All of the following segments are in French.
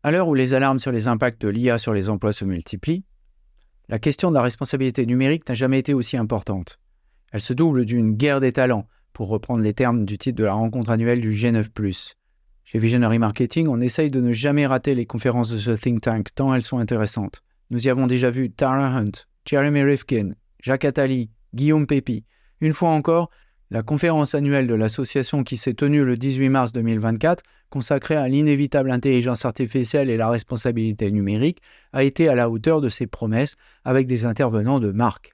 À l'heure où les alarmes sur les impacts de l'IA sur les emplois se multiplient, la question de la responsabilité numérique n'a jamais été aussi importante. Elle se double d'une guerre des talents, pour reprendre les termes du titre de la rencontre annuelle du G9+. Chez Visionary Marketing, on essaye de ne jamais rater les conférences de ce think tank, tant elles sont intéressantes. Nous y avons déjà vu Tara Hunt, Jeremy Rifkin, Jacques Attali, Guillaume Pépi. Une fois encore, la conférence annuelle de l'association qui s'est tenue le 18 mars 2024, consacrée à l'inévitable intelligence artificielle et la responsabilité numérique, a été à la hauteur de ses promesses avec des intervenants de marque.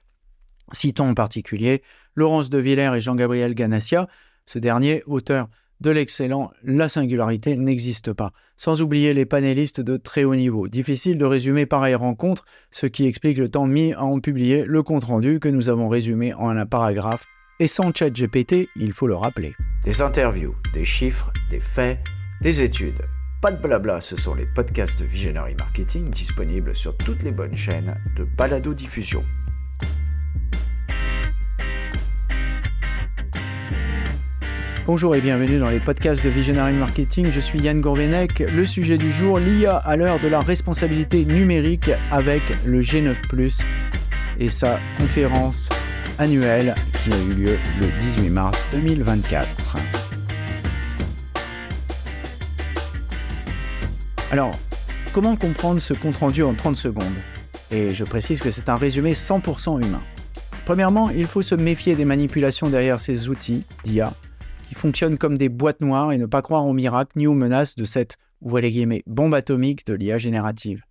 Citons en particulier Laurence de Villers et Jean-Gabriel Ganassia, ce dernier auteur de l'excellent « La singularité n'existe pas », sans oublier les panélistes de très haut niveau. Difficile de résumer pareille rencontre, ce qui explique le temps mis à en publier le compte-rendu que nous avons résumé en un paragraphe, et sans ChatGPT, il faut le rappeler. Des interviews, des chiffres, des faits, des études. Pas de blabla, ce sont les podcasts de Visionary Marketing disponibles sur toutes les bonnes chaînes de balado-diffusion. Bonjour et bienvenue dans les podcasts de Visionary Marketing, je suis Yann Gourvenec. Le sujet du jour, l'IA à l'heure de la responsabilité numérique avec le G9+, et sa conférence annuelle qui a eu lieu le 18 mars 2024. Alors, comment comprendre ce compte-rendu en 30 secondes ? Et je précise que c'est un résumé 100% humain. Premièrement, il faut se méfier des manipulations derrière ces outils d'IA qui fonctionnent comme des boîtes noires et ne pas croire aux miracles ni aux menaces de cette, ouvrez les guillemets, bombe atomique de l'IA générative.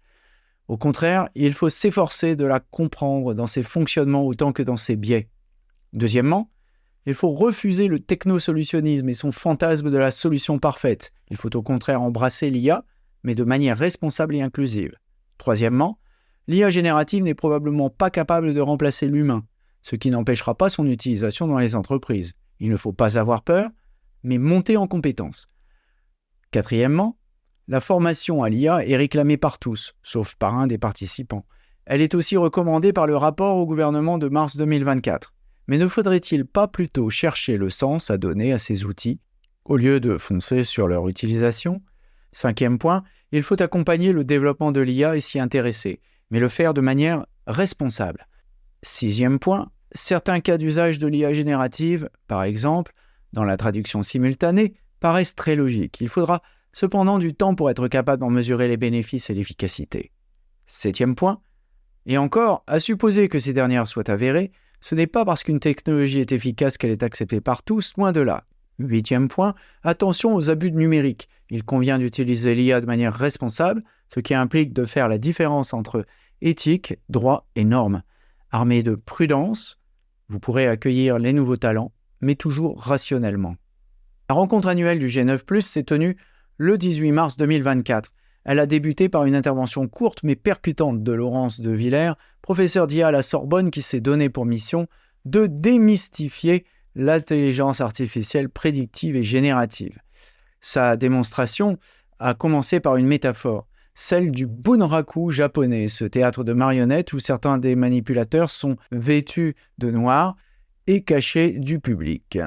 Au contraire, il faut s'efforcer de la comprendre dans ses fonctionnements autant que dans ses biais. Deuxièmement, il faut refuser le technosolutionnisme et son fantasme de la solution parfaite. Il faut au contraire embrasser l'IA, mais de manière responsable et inclusive. Troisièmement, l'IA générative n'est probablement pas capable de remplacer l'humain, ce qui n'empêchera pas son utilisation dans les entreprises. Il ne faut pas avoir peur, mais monter en compétences. Quatrièmement, la formation à l'IA est réclamée par tous, sauf par un des participants. Elle est aussi recommandée par le rapport au gouvernement de mars 2024. Mais ne faudrait-il pas plutôt chercher le sens à donner à ces outils, au lieu de foncer sur leur utilisation ? Cinquième point, il faut accompagner le développement de l'IA et s'y intéresser, mais le faire de manière responsable. Sixième point, certains cas d'usage de l'IA générative, par exemple, dans la traduction simultanée, paraissent très logiques. Il faudra cependant du temps pour être capable d'en mesurer les bénéfices et l'efficacité. Septième point, et encore, à supposer que ces dernières soient avérées, ce n'est pas parce qu'une technologie est efficace qu'elle est acceptée par tous, loin de là. Huitième point, attention aux abus numériques. Il convient d'utiliser l'IA de manière responsable, ce qui implique de faire la différence entre éthique, droit et normes. Armé de prudence, vous pourrez accueillir les nouveaux talents, mais toujours rationnellement. La rencontre annuelle du G9+, s'est tenue le 18 mars 2024. Elle a débuté par une intervention courte mais percutante de Laurence de Villers, professeure d'IA à la Sorbonne qui s'est donné pour mission de démystifier l'intelligence artificielle prédictive et générative. Sa démonstration a commencé par une métaphore, celle du bunraku japonais, ce théâtre de marionnettes où certains des manipulateurs sont vêtus de noir et cachés du public.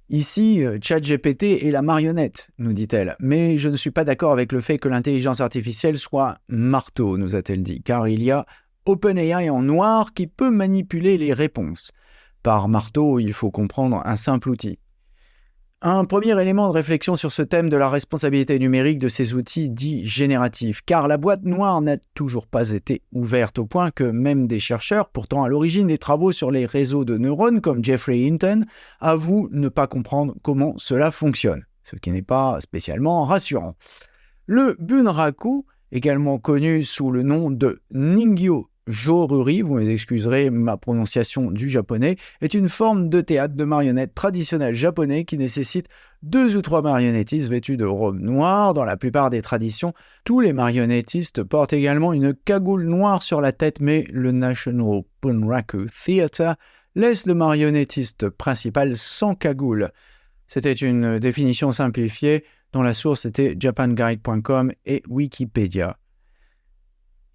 Ici, ChatGPT est la marionnette, nous dit-elle, mais je ne suis pas d'accord avec le fait que l'intelligence artificielle soit marteau, nous a-t-elle dit, car il y a OpenAI en noir qui peut manipuler les réponses. Par marteau, il faut comprendre un simple outil. Un premier élément de réflexion sur ce thème de la responsabilité numérique de ces outils dits génératifs, car la boîte noire n'a toujours pas été ouverte au point que même des chercheurs, pourtant à l'origine des travaux sur les réseaux de neurones comme Jeffrey Hinton, avouent ne pas comprendre comment cela fonctionne, ce qui n'est pas spécialement rassurant. Le bunraku, également connu sous le nom de Ningyo Joruri, vous m'excuserez ma prononciation du japonais, est une forme de théâtre de marionnettes traditionnel japonais qui nécessite 2 ou 3 marionnettistes vêtus de robes noires. Dans la plupart des traditions, tous les marionnettistes portent également une cagoule noire sur la tête, mais le National Bunraku Theatre laisse le marionnettiste principal sans cagoule. C'était une définition simplifiée dont la source était japanguide.com et Wikipédia.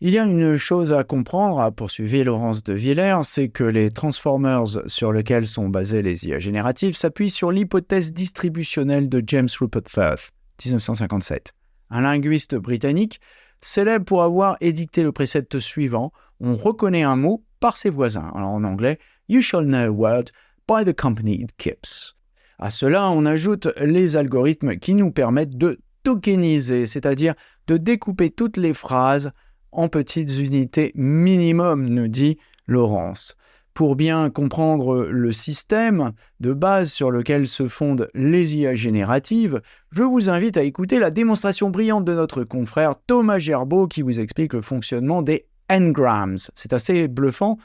Il y a une chose à comprendre, a poursuivi Laurence de Villers, c'est que les transformers sur lesquels sont basées les IA génératives s'appuient sur l'hypothèse distributionnelle de James Rupert Firth, 1957. un linguiste britannique, célèbre pour avoir édicté le précepte suivant: on reconnaît un mot par ses voisins. Alors en anglais, you shall know a word by the company it keeps. À cela, on ajoute les algorithmes qui nous permettent de tokeniser, c'est-à-dire de découper toutes les phrases en petites unités minimum, nous dit Laurence. Pour bien comprendre le système de base sur lequel se fondent les IA génératives, je vous invite à écouter la démonstration brillante de notre confrère Thomas Gerbeau qui vous explique le fonctionnement des Ngrams. C'est assez bluffant.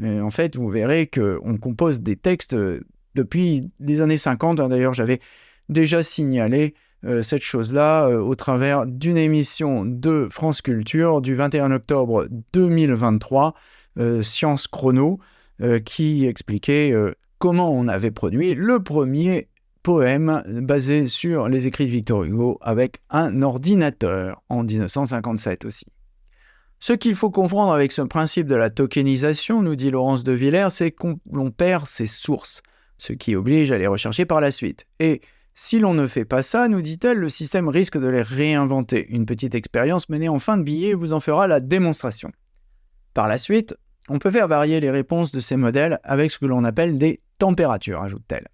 En fait, vous verrez qu'on compose des textes depuis les années 50. D'ailleurs, j'avais déjà signalé cette chose-là au travers d'une émission de France Culture du 21 octobre 2023, Science Chrono, qui expliquait comment on avait produit le premier poème basé sur les écrits de Victor Hugo avec un ordinateur en 1957 aussi. Ce qu'il faut comprendre avec ce principe de la tokenisation, nous dit Laurence de Villers, c'est qu'on perd ses sources, ce qui oblige à les rechercher par la suite. Et si l'on ne fait pas ça, nous dit-elle, le système risque de les réinventer. Une petite expérience menée en fin de billet vous en fera la démonstration. Par la suite, on peut faire varier les réponses de ces modèles avec ce que l'on appelle des températures, ajoute-t-elle.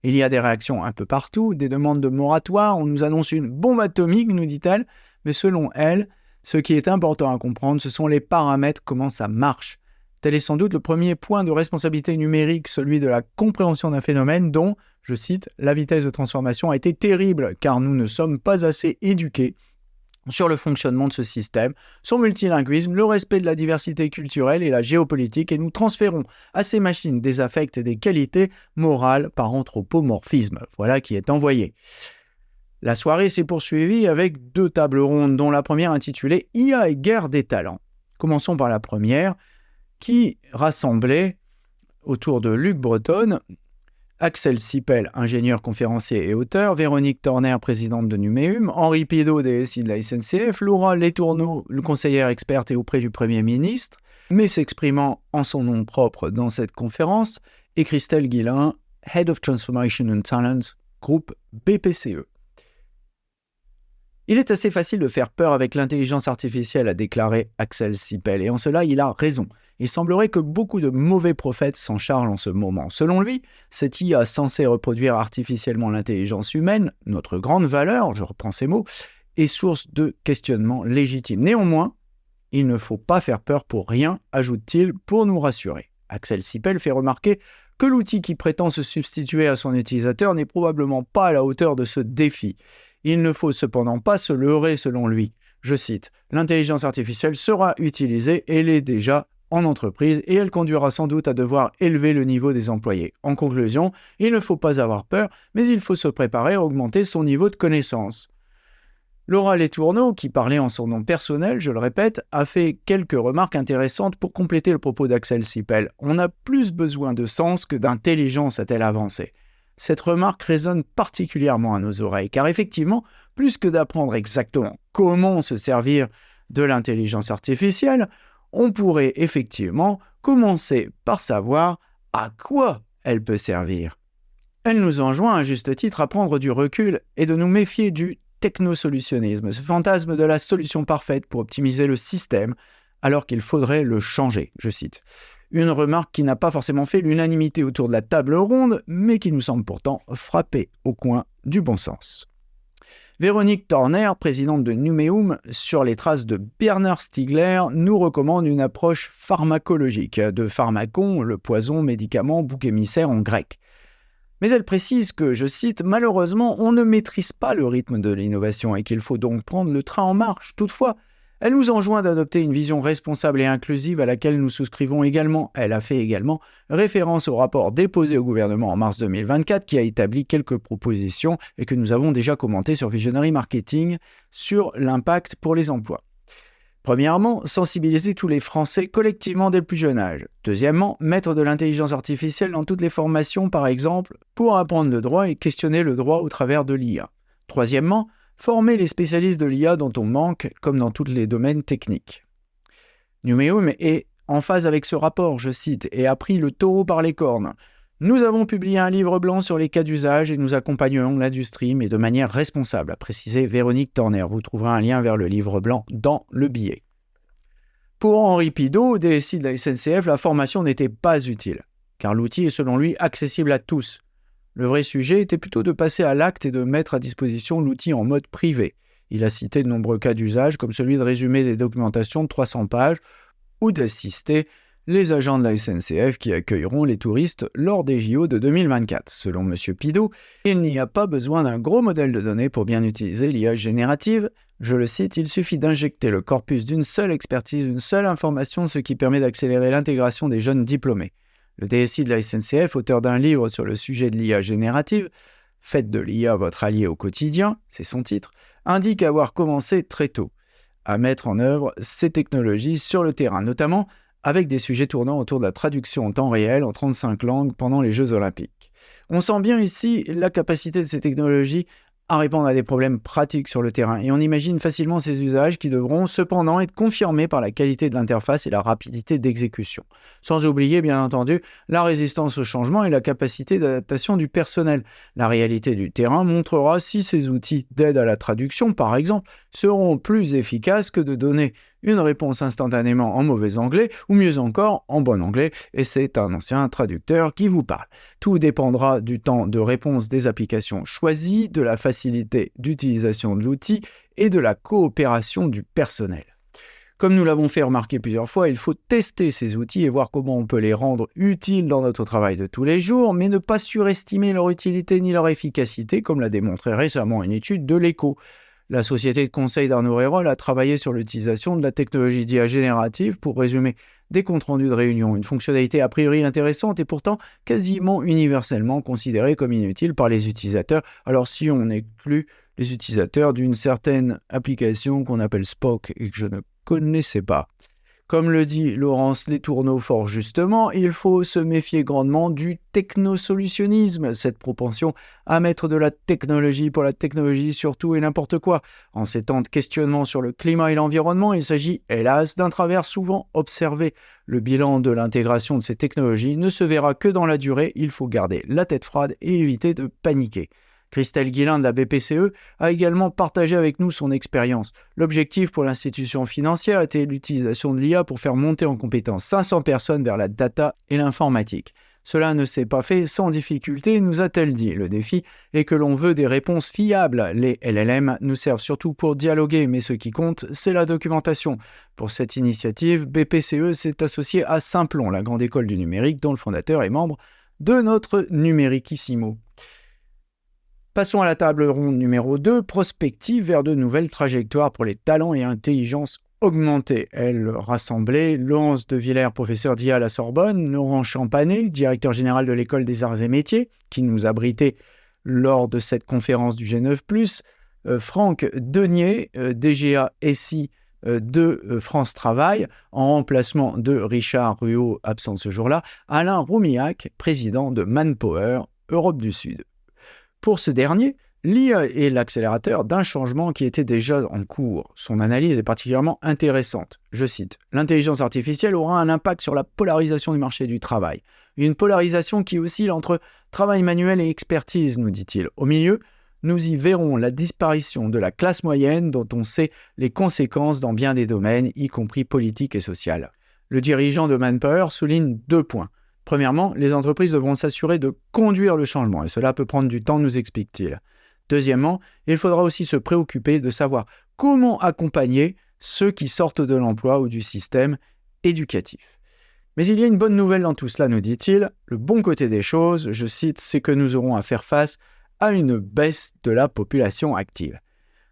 Il y a des réactions un peu partout, des demandes de moratoire, on nous annonce une bombe atomique, nous dit-elle, mais selon elle, ce qui est important à comprendre, ce sont les paramètres, comment ça marche. Tel est sans doute le premier point de responsabilité numérique, celui de la compréhension d'un phénomène dont, je cite, la vitesse de transformation a été terrible, car nous ne sommes pas assez éduqués sur le fonctionnement de ce système, son multilinguisme, le respect de la diversité culturelle et la géopolitique, et nous transférons à ces machines des affects et des qualités morales par anthropomorphisme. Voilà qui est envoyé. La soirée s'est poursuivie avec 2 tables rondes, dont la première intitulée « IA et guerre des talents ». Commençons par la première, qui rassemblait autour de Luc Breton, Axel Sipel, ingénieur, conférencier et auteur, Véronique Torner, présidente de Numéum, Henri Pideau, DSI de la SNCF, Laura Letourneau, le conseillère experte et auprès du Premier ministre, mais s'exprimant en son nom propre dans cette conférence, et Christelle Guillain, Head of Transformation and Talent, groupe BPCE. Il est assez facile de faire peur avec l'intelligence artificielle, a déclaré Axel Sipel, et en cela il a raison. Il semblerait que beaucoup de mauvais prophètes s'en chargent en ce moment. Selon lui, cette IA censée reproduire artificiellement l'intelligence humaine, notre grande valeur, je reprends ces mots, est source de questionnements légitimes. Néanmoins, il ne faut pas faire peur pour rien, ajoute-t-il, pour nous rassurer. Axel Sipel fait remarquer que l'outil qui prétend se substituer à son utilisateur n'est probablement pas à la hauteur de ce défi. Il ne faut cependant pas se leurrer selon lui. Je cite, « L'intelligence artificielle sera utilisée et l'est déjà en entreprise et elle conduira sans doute à devoir élever le niveau des employés. En conclusion, il ne faut pas avoir peur, mais il faut se préparer à augmenter son niveau de connaissance. » Laura Letourneau, qui parlait en son nom personnel, je le répète, a fait quelques remarques intéressantes pour compléter le propos d'Axel Sipel. « On a plus besoin de sens que d'intelligence », a-t-elle avancé. Cette remarque résonne particulièrement à nos oreilles, car effectivement, plus que d'apprendre exactement comment se servir de l'intelligence artificielle, on pourrait effectivement commencer par savoir à quoi elle peut servir. Elle nous enjoint à juste titre à prendre du recul et de nous méfier du technosolutionnisme, ce fantasme de la solution parfaite pour optimiser le système, alors qu'il faudrait le changer, je cite. Une remarque qui n'a pas forcément fait l'unanimité autour de la table ronde, mais qui nous semble pourtant frapper au coin du bon sens. Véronique Torner, présidente de Numéum, sur les traces de Bernard Stiegler, nous recommande une approche pharmacologique, de pharmacon, le poison, médicament, bouc émissaire en grec. Mais elle précise que, je cite, « Malheureusement, on ne maîtrise pas le rythme de l'innovation et qu'il faut donc prendre le train en marche. Toutefois, elle nous enjoint d'adopter une vision responsable et inclusive à laquelle nous souscrivons également. Elle a fait également référence au rapport déposé au gouvernement en mars 2024 qui a établi quelques propositions et que nous avons déjà commenté sur Visionary Marketing sur l'impact pour les emplois. Premièrement, sensibiliser tous les Français collectivement dès le plus jeune âge. Deuxièmement, mettre de l'intelligence artificielle dans toutes les formations, par exemple, pour apprendre le droit et questionner le droit au travers de l'IA. Troisièmement, former les spécialistes de l'IA dont on manque, comme dans tous les domaines techniques. Numéum est en phase avec ce rapport, je cite, et a pris le taureau par les cornes. Nous avons publié un livre blanc sur les cas d'usage et nous accompagnons l'industrie, mais de manière responsable, a précisé Véronique Torner. Vous trouverez un lien vers le livre blanc dans le billet. Pour Henri Pideau, DSI de la SNCF, la formation n'était pas utile, car l'outil est selon lui accessible à tous. Le vrai sujet était plutôt de passer à l'acte et de mettre à disposition l'outil en mode privé. Il a cité de nombreux cas d'usage, comme celui de résumer des documentations de 300 pages ou d'assister les agents de la SNCF qui accueilleront les touristes lors des JO de 2024. Selon M. Pideau, il n'y a pas besoin d'un gros modèle de données pour bien utiliser l'IA générative. Je le cite, il suffit d'injecter le corpus d'une seule expertise, une seule information, ce qui permet d'accélérer l'intégration des jeunes diplômés. Le DSI de la SNCF, auteur d'un livre sur le sujet de l'IA générative, « Faites de l'IA votre allié au quotidien », c'est son titre, indique avoir commencé très tôt à mettre en œuvre ces technologies sur le terrain, notamment avec des sujets tournant autour de la traduction en temps réel en 35 langues pendant les Jeux Olympiques. On sent bien ici la capacité de ces technologies à répondre à des problèmes pratiques sur le terrain, et on imagine facilement ces usages qui devront cependant être confirmés par la qualité de l'interface et la rapidité d'exécution. Sans oublier, bien entendu, la résistance au changement et la capacité d'adaptation du personnel. La réalité du terrain montrera si ces outils d'aide à la traduction, par exemple, seront plus efficaces que de donner une réponse instantanément en mauvais anglais, ou mieux encore en bon anglais, et c'est un ancien traducteur qui vous parle. Tout dépendra du temps de réponse des applications choisies, de la facilité d'utilisation de l'outil et de la coopération du personnel. Comme nous l'avons fait remarquer plusieurs fois, il faut tester ces outils et voir comment on peut les rendre utiles dans notre travail de tous les jours, mais ne pas surestimer leur utilité ni leur efficacité, comme l'a démontré récemment une étude de l'Echo. La société de conseil d'Arnaud Hérol a travaillé sur l'utilisation de la technologie d'IA générative pour résumer des comptes rendus de réunion, une fonctionnalité a priori intéressante et pourtant quasiment universellement considérée comme inutile par les utilisateurs. Alors si on exclut les utilisateurs d'une certaine application qu'on appelle Spock et que je ne connaissais pas. Comme le dit Laurence Letourneau fort justement, il faut se méfier grandement du technosolutionnisme, cette propension à mettre de la technologie pour la technologie sur tout et n'importe quoi. En ces temps de questionnement sur le climat et l'environnement, il s'agit hélas d'un travers souvent observé. Le bilan de l'intégration de ces technologies ne se verra que dans la durée, il faut garder la tête froide et éviter de paniquer. Christelle Guillain de la BPCE a également partagé avec nous son expérience. L'objectif pour l'institution financière était l'utilisation de l'IA pour faire monter en compétence 500 personnes vers la data et l'informatique. Cela ne s'est pas fait sans difficulté, nous a-t-elle dit. Le défi est que l'on veut des réponses fiables. Les LLM nous servent surtout pour dialoguer, mais ce qui compte, c'est la documentation. Pour cette initiative, BPCE s'est associé à Simplon, la grande école du numérique, dont le fondateur est membre de notre Numéricissimo. Passons à la table ronde numéro 2, prospective vers de nouvelles trajectoires pour les talents et intelligence augmentée. Elle rassemblait Laurence de Villers, professeur d'IA à la Sorbonne, Laurent Champanet, directeur général de l'École des Arts et Métiers, qui nous abritait lors de cette conférence du G9+, Franck Denier, DGA SI de France Travail, en remplacement de Richard Ruot, absent ce jour-là, Alain Roumillac, président de Manpower, Europe du Sud. Pour ce dernier, l'IA est l'accélérateur d'un changement qui était déjà en cours. Son analyse est particulièrement intéressante. Je cite, « L'intelligence artificielle aura un impact sur la polarisation du marché du travail. Une polarisation qui oscille entre travail manuel et expertise, nous dit-il. Au milieu, nous y verrons la disparition de la classe moyenne dont on sait les conséquences dans bien des domaines, y compris politiques et sociaux. » Le dirigeant de Manpower souligne 2 points. Premièrement, les entreprises devront s'assurer de conduire le changement, et cela peut prendre du temps, nous explique-t-il. Deuxièmement, il faudra aussi se préoccuper de savoir comment accompagner ceux qui sortent de l'emploi ou du système éducatif. Mais il y a une bonne nouvelle dans tout cela, nous dit-il. Le bon côté des choses, je cite, c'est que nous aurons à faire face à une baisse de la population active.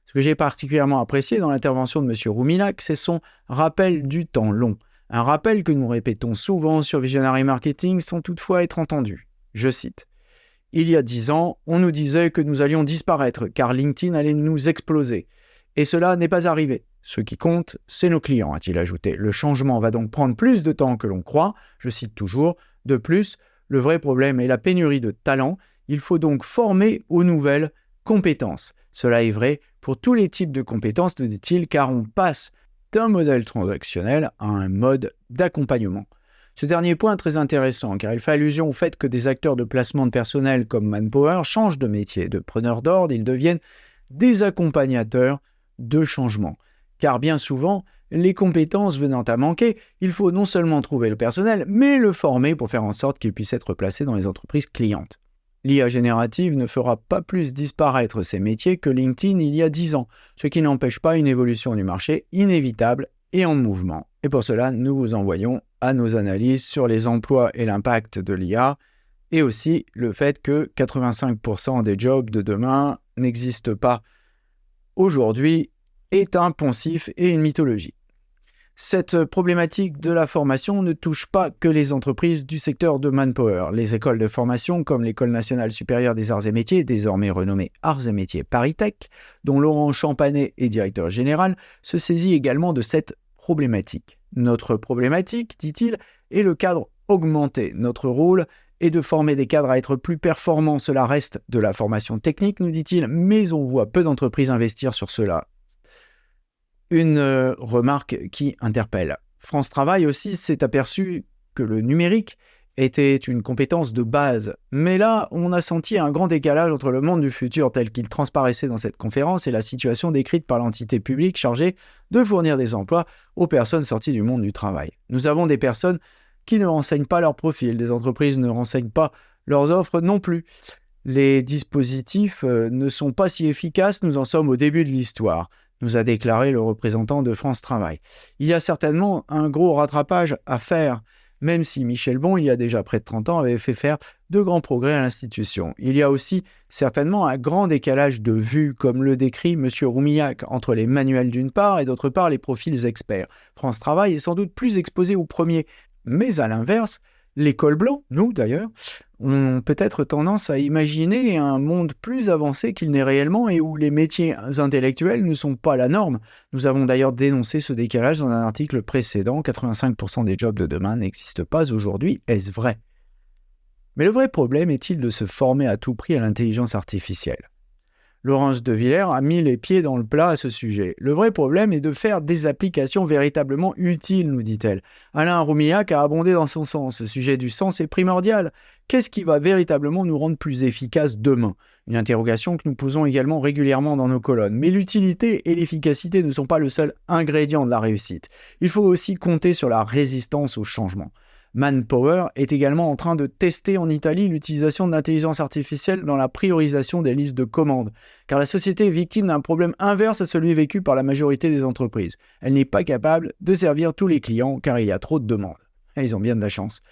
Ce que j'ai particulièrement apprécié dans l'intervention de M. Roumillac, c'est son rappel du temps long. Un rappel que nous répétons souvent sur Visionary Marketing sans toutefois être entendu. Je cite. « Il y a 10 ans, on nous disait que nous allions disparaître car LinkedIn allait nous exploser. Et cela n'est pas arrivé. Ce qui compte, c'est nos clients, a-t-il ajouté. Le changement va donc prendre plus de temps que l'on croit. Je cite toujours. De plus, le vrai problème est la pénurie de talents. Il faut donc former aux nouvelles compétences. Cela est vrai pour tous les types de compétences, nous dit-il, car on passe d'un modèle transactionnel à un mode d'accompagnement. Ce dernier point est très intéressant car il fait allusion au fait que des acteurs de placement de personnel comme Manpower changent de métier. De preneurs d'ordre, ils deviennent des accompagnateurs de changement. Car bien souvent, les compétences venant à manquer, il faut non seulement trouver le personnel, mais le former pour faire en sorte qu'il puisse être placé dans les entreprises clientes. L'IA générative ne fera pas plus disparaître ces métiers que LinkedIn il y a 10 ans, ce qui n'empêche pas une évolution du marché inévitable et en mouvement. Et pour cela, nous vous envoyons à nos analyses sur les emplois et l'impact de l'IA, et aussi le fait que 85% des jobs de demain n'existent pas aujourd'hui est un poncif et une mythologie. Cette problématique de la formation ne touche pas que les entreprises du secteur de Manpower. Les écoles de formation comme l'École nationale supérieure des arts et métiers, désormais renommée Arts et métiers ParisTech, dont Laurent Champanet est directeur général, se saisit également de cette problématique. Notre problématique, dit-il, est le cadre augmenté. Notre rôle est de former des cadres à être plus performants. Cela reste de la formation technique, nous dit-il, mais on voit peu d'entreprises investir sur cela. Une remarque qui interpelle. France Travail aussi s'est aperçu que le numérique était une compétence de base. Mais là, on a senti un grand décalage entre le monde du futur tel qu'il transparaissait dans cette conférence et la situation décrite par l'entité publique chargée de fournir des emplois aux personnes sorties du monde du travail. Nous avons des personnes qui ne renseignent pas leur profil, des entreprises ne renseignent pas leurs offres non plus. Les dispositifs ne sont pas si efficaces, nous en sommes au début de l'histoire, nous a déclaré le représentant de France Travail. Il y a certainement un gros rattrapage à faire, même si Michel Bon, il y a déjà près de 30 ans, avait fait faire de grands progrès à l'institution. Il y a aussi certainement un grand décalage de vue, comme le décrit M. Roumillac, entre les manuels d'une part et d'autre part les profils experts. France Travail est sans doute plus exposé au premier, mais à l'inverse, les cols blancs, nous d'ailleurs, ont peut-être tendance à imaginer un monde plus avancé qu'il n'est réellement et où les métiers intellectuels ne sont pas la norme. Nous avons d'ailleurs dénoncé ce décalage dans un article précédent. 85% des jobs de demain n'existent pas aujourd'hui. Est-ce vrai ? Mais le vrai problème est-il de se former à tout prix à l'intelligence artificielle ? Laurence de Villers a mis les pieds dans le plat à ce sujet. Le vrai problème est de faire des applications véritablement utiles, nous dit-elle. Alain Roumillac a abondé dans son sens. Ce sujet du sens est primordial. Qu'est-ce qui va véritablement nous rendre plus efficaces demain ? Une interrogation que nous posons également régulièrement dans nos colonnes. Mais l'utilité et l'efficacité ne sont pas le seul ingrédient de la réussite. Il faut aussi compter sur la résistance au changement. Manpower est également en train de tester en Italie l'utilisation de l'intelligence artificielle dans la priorisation des listes de commandes, car la société est victime d'un problème inverse à celui vécu par la majorité des entreprises. Elle n'est pas capable de servir tous les clients car il y a trop de demandes. Et ils ont bien de la chance.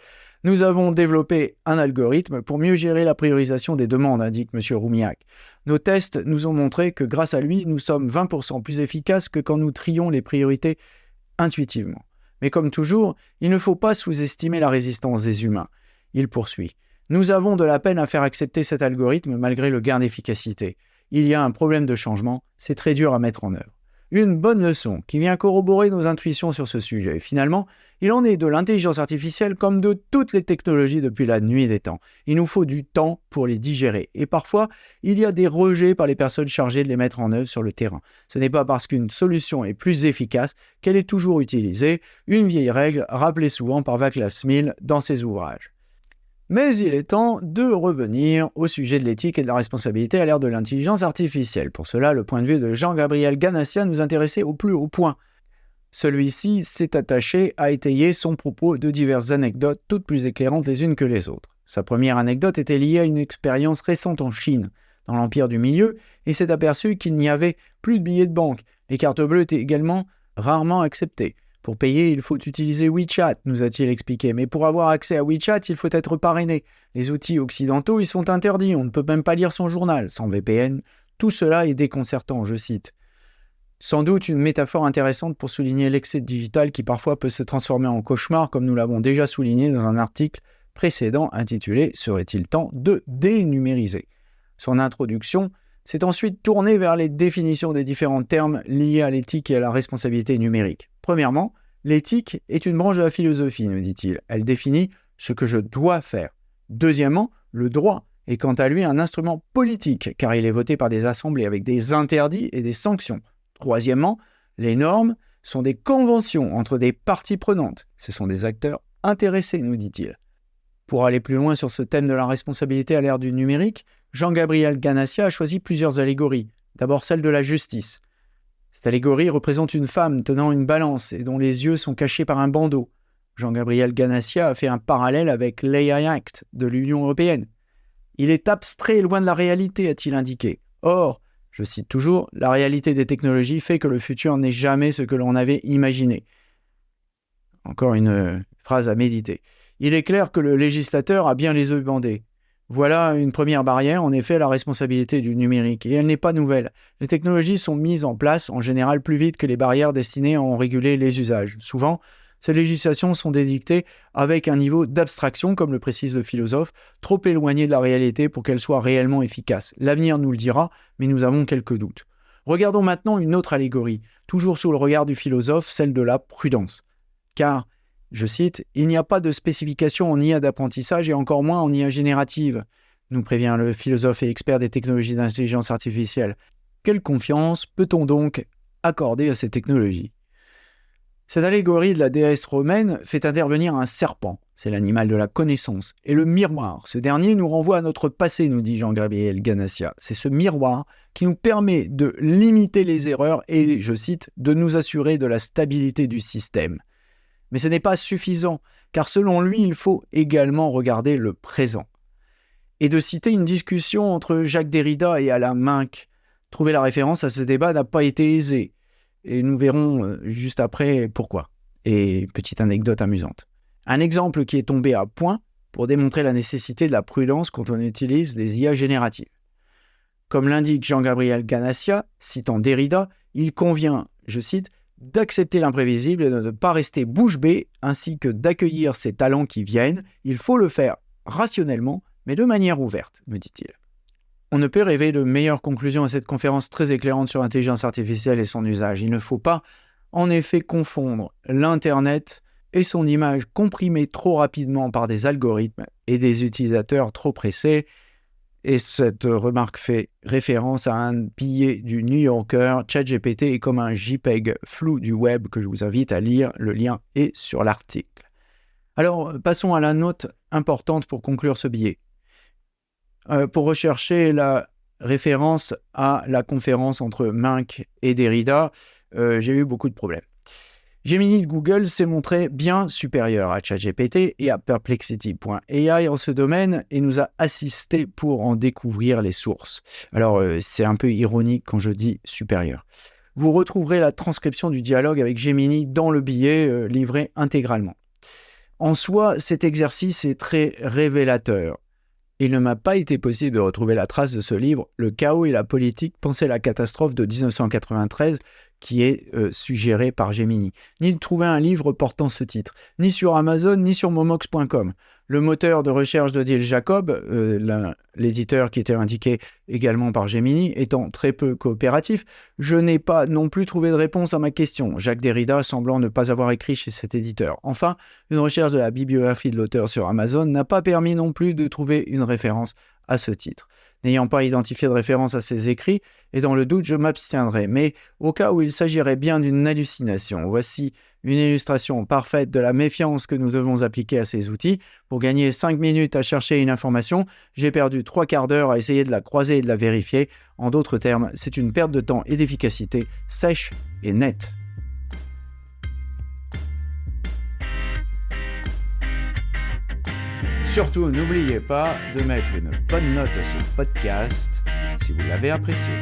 Nous avons développé un algorithme pour mieux gérer la priorisation des demandes, indique M. Roumillac. Nos tests nous ont montré que grâce à lui, nous sommes 20% plus efficaces que quand nous trions les priorités intuitivement. Mais comme toujours, il ne faut pas sous-estimer la résistance des humains. Il poursuit. Nous avons de la peine à faire accepter cet algorithme malgré le gain d'efficacité. Il y a un problème de changement, c'est très dur à mettre en œuvre. Une bonne leçon qui vient corroborer nos intuitions sur ce sujet. Finalement, il en est de l'intelligence artificielle comme de toutes les technologies depuis la nuit des temps. Il nous faut du temps pour les digérer. Et parfois, il y a des rejets par les personnes chargées de les mettre en œuvre sur le terrain. Ce n'est pas parce qu'une solution est plus efficace qu'elle est toujours utilisée. Une vieille règle rappelée souvent par Václav Smil dans ses ouvrages. Mais il est temps de revenir au sujet de l'éthique et de la responsabilité à l'ère de l'intelligence artificielle. Pour cela, le point de vue de Jean-Gabriel Ganassia nous intéressait au plus haut point. Celui-ci s'est attaché à étayer son propos de diverses anecdotes, toutes plus éclairantes les unes que les autres. Sa première anecdote était liée à une expérience récente en Chine, dans l'Empire du Milieu, et s'est aperçu qu'il n'y avait plus de billets de banque. Les cartes bleues étaient également rarement acceptées. Pour payer, il faut utiliser WeChat, nous a-t-il expliqué. Mais pour avoir accès à WeChat, il faut être parrainé. Les outils occidentaux y sont interdits. On ne peut même pas lire son journal. Sans VPN, tout cela est déconcertant, je cite. Sans doute une métaphore intéressante pour souligner l'excès digital qui parfois peut se transformer en cauchemar, comme nous l'avons déjà souligné dans un article précédent intitulé « Serait-il temps de dénumériser ?» Son introduction s'est ensuite tournée vers les définitions des différents termes liés à l'éthique et à la responsabilité numérique. Premièrement, l'éthique est une branche de la philosophie, nous dit-il. Elle définit ce que je dois faire. Deuxièmement, le droit est quant à lui un instrument politique, car il est voté par des assemblées avec des interdits et des sanctions. Troisièmement, les normes sont des conventions entre des parties prenantes. Ce sont des acteurs intéressé, nous dit-il. Pour aller plus loin sur ce thème de la responsabilité à l'ère du numérique, Jean-Gabriel Ganassia a choisi plusieurs allégories. D'abord celle de la justice. Cette allégorie représente une femme tenant une balance et dont les yeux sont cachés par un bandeau. Jean-Gabriel Ganassia a fait un parallèle avec l'AI Act de l'Union européenne. Il est abstrait et loin de la réalité, a-t-il indiqué. Or, je cite toujours, la réalité des technologies fait que le futur n'est jamais ce que l'on avait imaginé. Encore une phrase à méditer. Il est clair que le législateur a bien les yeux bandés. Voilà une première barrière, en effet, la responsabilité du numérique. Et elle n'est pas nouvelle. Les technologies sont mises en place, en général, plus vite que les barrières destinées à en réguler les usages. Souvent, ces législations sont dédictées avec un niveau d'abstraction, comme le précise le philosophe, trop éloigné de la réalité pour qu'elles soient réellement efficaces. L'avenir nous le dira, mais nous avons quelques doutes. Regardons maintenant une autre allégorie, toujours sous le regard du philosophe, celle de la prudence. Car, je cite, « Il n'y a pas de spécification en IA d'apprentissage et encore moins en IA générative », nous prévient le philosophe et expert des technologies d'intelligence artificielle. Quelle confiance peut-on donc accorder à ces technologies ? Cette allégorie de la déesse romaine fait intervenir un serpent, c'est l'animal de la connaissance, et le miroir. Ce dernier nous renvoie à notre passé, nous dit Jean-Gabriel Ganassia. C'est ce miroir qui nous permet de limiter les erreurs et, je cite, de nous assurer de la stabilité du système. Mais ce n'est pas suffisant, car selon lui, il faut également regarder le présent. Et de citer une discussion entre Jacques Derrida et Alain Minck. Trouver la référence à ce débat n'a pas été aisé. Et nous verrons juste après pourquoi. Et petite anecdote amusante. Un exemple qui est tombé à point pour démontrer la nécessité de la prudence quand on utilise des IA génératives. Comme l'indique Jean-Gabriel Ganassia, citant Derrida, il convient, je cite, d'accepter l'imprévisible et de ne pas rester bouche bée, ainsi que d'accueillir ces talents qui viennent. Il faut le faire rationnellement, mais de manière ouverte, me dit-il. On ne peut rêver de meilleures conclusions à cette conférence très éclairante sur l'intelligence artificielle et son usage. Il ne faut pas, en effet, confondre l'Internet et son image comprimée trop rapidement par des algorithmes et des utilisateurs trop pressés. Et cette remarque fait référence à un billet du New Yorker. ChatGPT est comme un JPEG flou du web que je vous invite à lire. Le lien est sur l'article. Alors, passons à la note importante pour conclure ce billet. Pour rechercher la référence à la conférence entre Minck et Derrida, j'ai eu beaucoup de problèmes. Gemini de Google s'est montré bien supérieur à ChatGPT et à Perplexity.ai en ce domaine et nous a assisté pour en découvrir les sources. Alors, c'est un peu ironique quand je dis supérieur. Vous retrouverez la transcription du dialogue avec Gemini dans le billet livré intégralement. En soi, cet exercice est très révélateur. Il ne m'a pas été possible de retrouver la trace de ce livre, Le chaos et la politique, penser la catastrophe de 1993, qui est suggéré par Gemini, ni de trouver un livre portant ce titre, ni sur Amazon, ni sur momox.com. Le moteur de recherche d'Odile Jacob, l'éditeur qui était indiqué également par Gemini, étant très peu coopératif, je n'ai pas non plus trouvé de réponse à ma question, Jacques Derrida semblant ne pas avoir écrit chez cet éditeur. Enfin, une recherche de la bibliographie de l'auteur sur Amazon n'a pas permis non plus de trouver une référence à ce titre. N'ayant pas identifié de référence à ses écrits, et dans le doute, je m'abstiendrai. Mais au cas où il s'agirait bien d'une hallucination, voici une illustration parfaite de la méfiance que nous devons appliquer à ces outils. Pour gagner 5 minutes à chercher une information, j'ai perdu 3 quarts d'heure à essayer de la croiser et de la vérifier. En d'autres termes, c'est une perte de temps et d'efficacité sèche et nette. Surtout, n'oubliez pas de mettre une bonne note à ce podcast si vous l'avez apprécié.